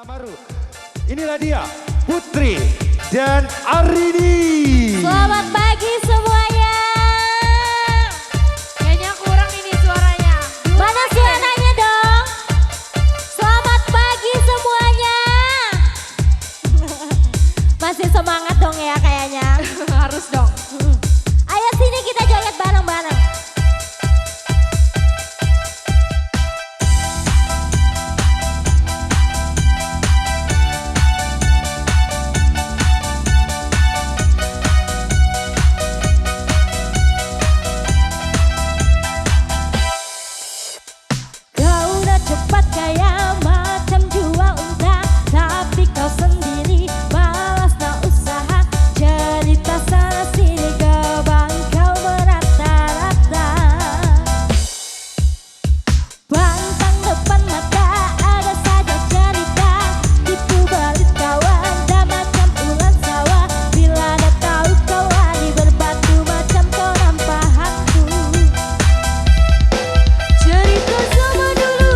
baru. Inilah dia Putri dan Arini. Selamat pagi semuanya. Kayaknya kurang ini suaranya. Mana suaranya dong? Selamat pagi semuanya. Masih semangat dong ya kayaknya. Harus dong. Ayo sini kita joget bareng-bareng. Cepat kayak macam jual unta, tapi kau sendiri malas tak usaha. Cerita sana sini kebang kau merata-rata. Pantang depan mata ada saja cerita, tipu balik kawan dan macam ular sawah. Bila dah tahu kau lari berbatu macam kau nampak hantu. Cerita zaman dulu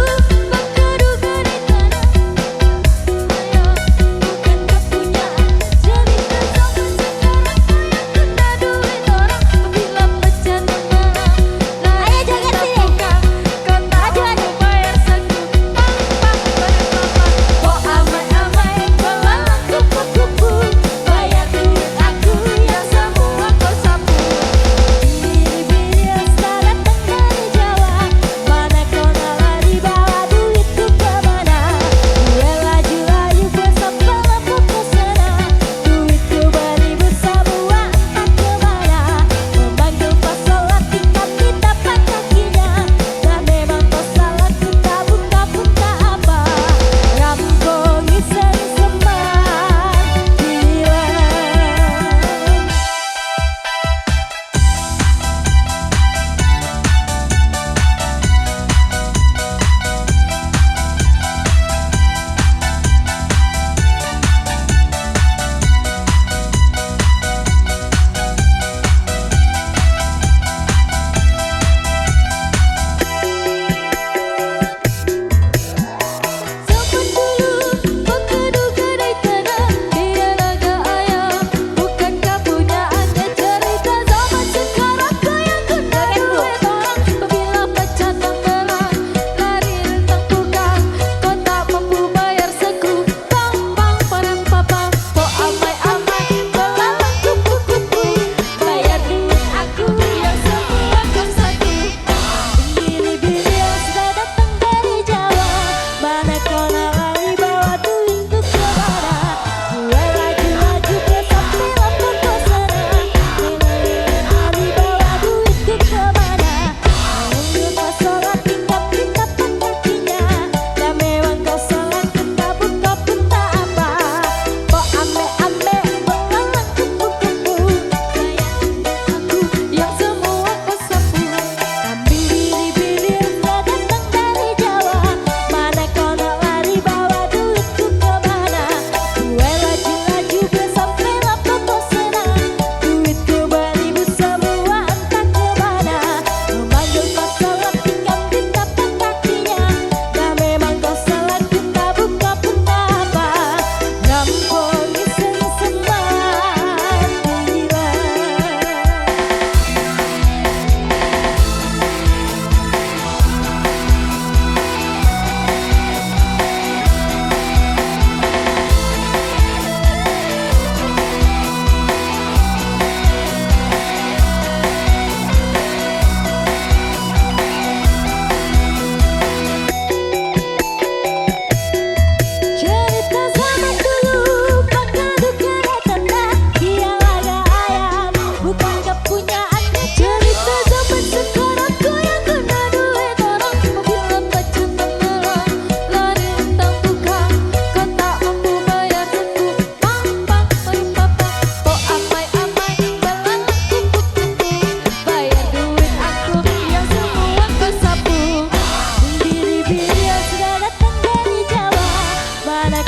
mana